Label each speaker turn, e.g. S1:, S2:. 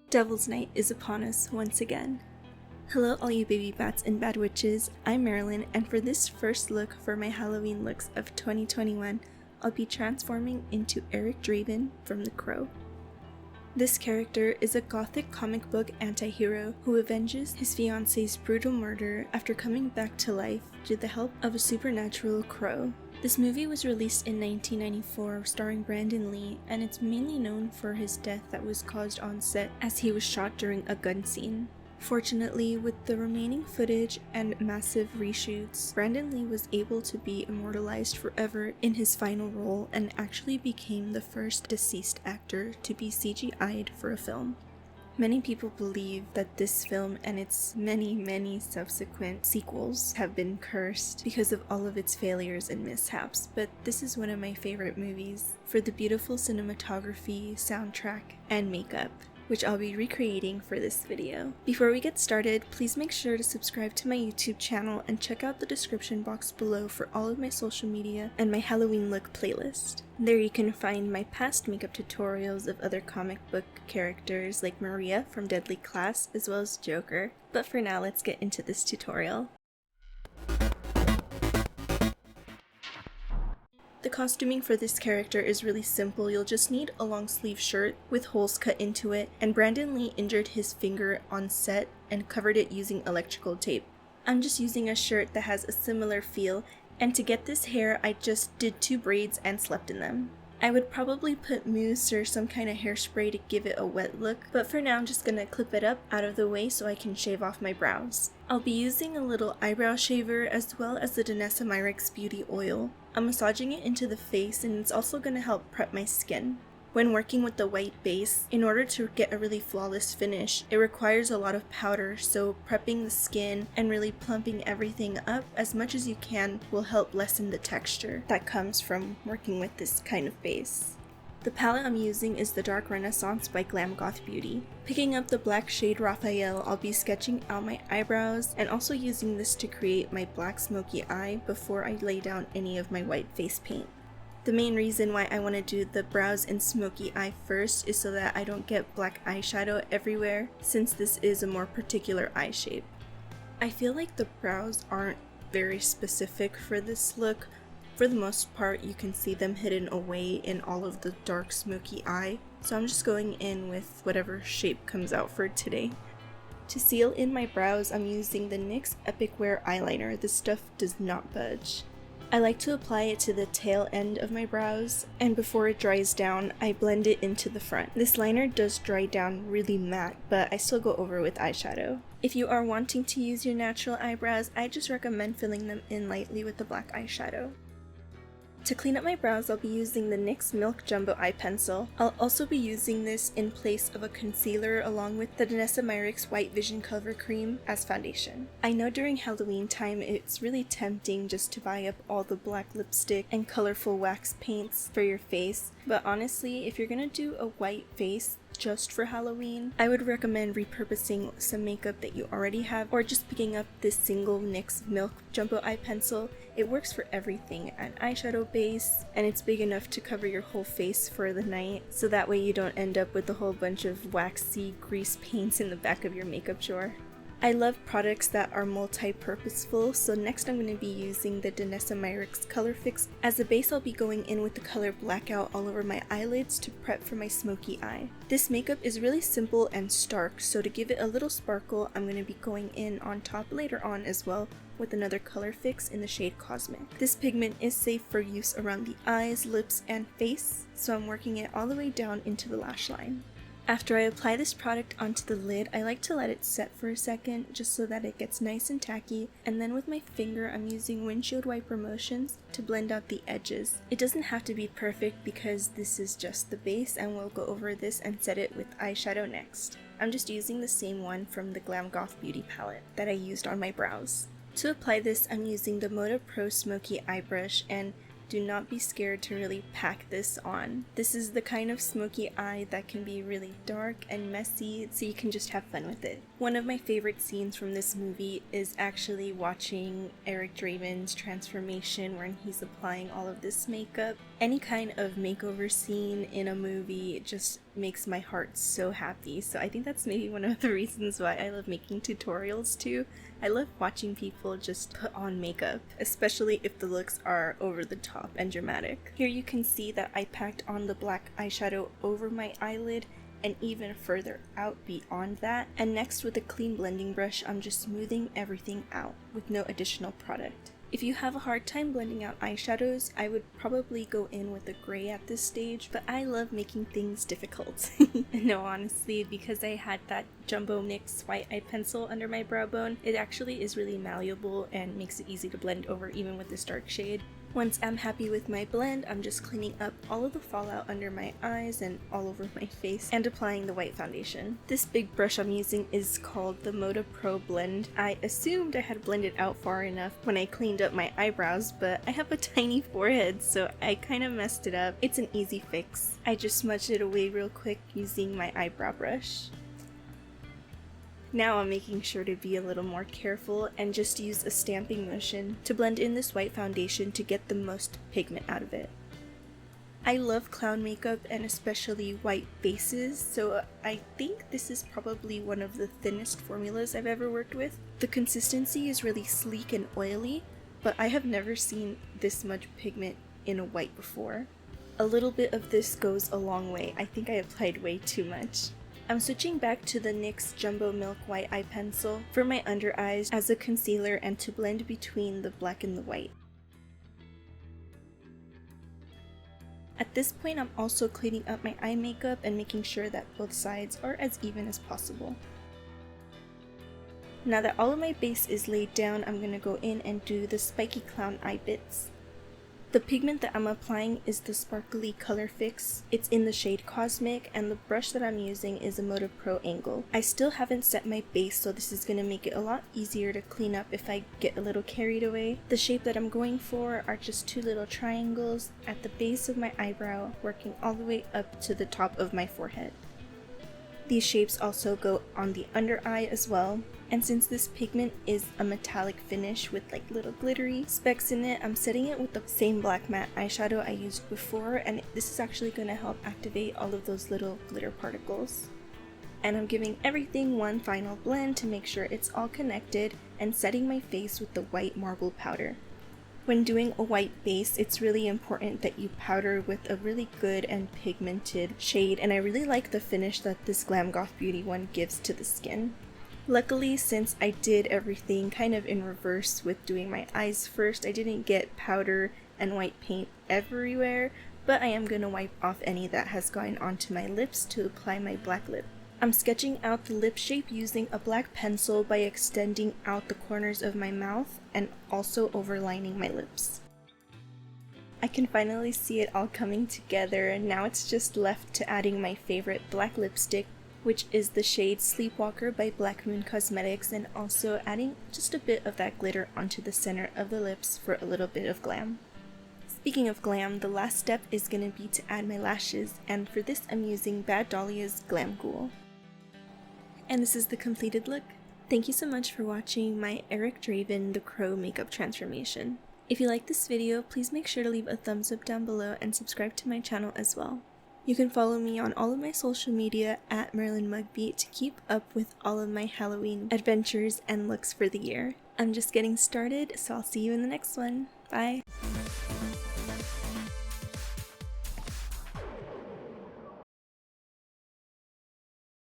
S1: Devil's Night is upon us once again. Hello all you baby bats and bad witches, I'm Marilyn, and for this first look for my Halloween looks of 2021, I'll be transforming into Eric Draven from The Crow. This character is a gothic comic book anti-hero who avenges his fiance's brutal murder after coming back to life with the help of a supernatural crow. This movie was released in 1994 starring Brandon Lee, and it's mainly known for his death that was caused on set as he was shot during a gun scene. Fortunately, with the remaining footage and massive reshoots, Brandon Lee was able to be immortalized forever in his final role and actually became the first deceased actor to be CGI'd for a film. Many people believe that this film and its many subsequent sequels have been cursed because of all of its failures and mishaps, but this is one of my favorite movies for the beautiful cinematography, soundtrack, and makeup, which I'll be recreating for this video. Before we get started, please make sure to subscribe to my YouTube channel and check out the description box below for all of my social media and my Halloween look playlist. There you can find my past makeup tutorials of other comic book characters like Maria from Deadly Class as well as Joker. But for now, let's get into this tutorial. The costuming for this character is really simple. You'll just need a long sleeve shirt with holes cut into it, and Brandon Lee injured his finger on set and covered it using electrical tape. I'm just using a shirt that has a similar feel, and to get this hair I just did 2 braids and slept in them. I would probably put mousse or some kind of hairspray to give it a wet look, but for now I'm just gonna clip it up out of the way so I can shave off my brows. I'll be using a little eyebrow shaver as well as the Danessa Myricks beauty oil. I'm massaging it into the face, and it's also gonna help prep my skin. When working with the white base, in order to get a really flawless finish, it requires a lot of powder, so prepping the skin and really plumping everything up as much as you can will help lessen the texture that comes from working with this kind of base. The palette I'm using is the Dark Renaissance by Glam Goth Beauty. Picking up the black shade Raphael, I'll be sketching out my eyebrows and also using this to create my black smoky eye before I lay down any of my white face paint. The main reason why I want to do the brows and smoky eye first is so that I don't get black eyeshadow everywhere, since this is a more particular eye shape. I feel like the brows aren't very specific for this look. For the most part, you can see them hidden away in all of the dark smoky eye, so I'm just going in with whatever shape comes out for today. To seal in my brows, I'm using the NYX Epic Wear eyeliner. This stuff does not budge. I like to apply it to the tail end of my brows, and before it dries down, I blend it into the front. This liner does dry down really matte, but I still go over with eyeshadow. If you are wanting to use your natural eyebrows, I just recommend filling them in lightly with the black eyeshadow. To clean up my brows, I'll be using the NYX Milk Jumbo Eye Pencil. I'll also be using this in place of a concealer along with the Danessa Myricks White Vision Cover Cream as foundation. I know during Halloween time it's really tempting just to buy up all the black lipstick and colorful wax paints for your face, but honestly, if you're gonna do a white face just for Halloween, I would recommend repurposing some makeup that you already have or just picking up this single NYX Milk Jumbo Eye Pencil. It works for everything, an eyeshadow base, and it's big enough to cover your whole face for the night, so that way you don't end up with a whole bunch of waxy grease paints in the back of your makeup drawer. I love products that are multi-purposeful, so next I'm going to be using the Danessa Myricks colorfix. As a base, I'll be going in with the color Blackout all over my eyelids to prep for my smoky eye. This makeup is really simple and stark, so to give it a little sparkle, I'm going to be going in on top later on as well with another color fix in the shade Cosmic. This pigment is safe for use around the eyes, lips, and face, so I'm working it all the way down into the lash line. After I apply this product onto the lid, I like to let it set for a second just so that it gets nice and tacky, and then with my finger I'm using windshield wiper motions to blend out the edges. It doesn't have to be perfect because this is just the base, and we'll go over this and set it with eyeshadow next. I'm just using the same one from the Glam Goth Beauty palette that I used on my brows. To apply this, I'm using the Moda Pro Smoky Eye Brush, and do not be scared to really pack this on. This is the kind of smoky eye that can be really dark and messy, so you can just have fun with it. One of my favorite scenes from this movie is actually watching Eric Draven's transformation when he's applying all of this makeup. Any kind of makeover scene in a movie just makes my heart so happy, so I think that's maybe one of the reasons why I love making tutorials too. I love watching people just put on makeup, especially if the looks are over the top and dramatic. Here you can see that I packed on the black eyeshadow over my eyelid and even further out beyond that, and next with a clean blending brush I'm just smoothing everything out with no additional product. If you have a hard time blending out eyeshadows, I would probably go in with a gray at this stage, but I love making things difficult. No, honestly, because I had that Jumbo NYX white eye pencil under my brow bone, it actually is really malleable and makes it easy to blend over even with this dark shade. Once I'm happy with my blend, I'm just cleaning up all of the fallout under my eyes and all over my face and applying the white foundation. This big brush I'm using is called the Moda Pro Blend. I assumed I had blended out far enough when I cleaned up my eyebrows, but I have a tiny forehead, so I kind of messed it up. It's an easy fix. I just smudged it away real quick using my eyebrow brush. Now I'm making sure to be a little more careful and just use a stamping motion to blend in this white foundation to get the most pigment out of it. I love clown makeup and especially white bases, so I think this is probably one of the thinnest formulas I've ever worked with. The consistency is really sleek and oily, but I have never seen this much pigment in a white before. A little bit of this goes a long way. I think I applied way too much. I'm switching back to the NYX Jumbo Milk White Eye Pencil for my under eyes as a concealer and to blend between the black and the white. At this point, I'm also cleaning up my eye makeup and making sure that both sides are as even as possible. Now that all of my base is laid down, I'm going to go in and do the spiky clown eye bits. The pigment that I'm applying is the sparkly colorfix. It's in the shade Cosmic, and the brush that I'm using is a Moda Pro Angle. I still haven't set my base, so this is going to make it a lot easier to clean up if I get a little carried away. The shape that I'm going for are just two little triangles at the base of my eyebrow, working all the way up to the top of my forehead. These shapes also go on the under eye as well. And since this pigment is a metallic finish with like little glittery specks in it, I'm setting it with the same black matte eyeshadow I used before, and this is actually going to help activate all of those little glitter particles. And I'm giving everything one final blend to make sure it's all connected, and setting my face with the white marble powder. When doing a white base, it's really important that you powder with a really good and pigmented shade, and I really like the finish that this Glam Goth Beauty one gives to the skin. Luckily, since I did everything kind of in reverse with doing my eyes first, I didn't get powder and white paint everywhere, but I am going to wipe off any that has gone onto my lips to apply my black lip. I'm sketching out the lip shape using a black pencil by extending out the corners of my mouth and also overlining my lips. I can finally see it all coming together, and now it's just left to adding my favorite black lipstick, which is the shade Sleepwalker by Black Moon Cosmetics, and also adding just a bit of that glitter onto the center of the lips for a little bit of glam. Speaking of glam, the last step is going to be to add my lashes, and for this I'm using Bad Dahlia's Glam Ghoul. And this is the completed look. Thank you so much for watching my Eric Draven The Crow makeup transformation. If you like this video, please make sure to leave a thumbs up down below and subscribe to my channel as well. You can follow me on all of my social media at Merlin Mugby to keep up with all of my Halloween adventures and looks for the year. I'm just getting started, so I'll see you in the next one. Bye!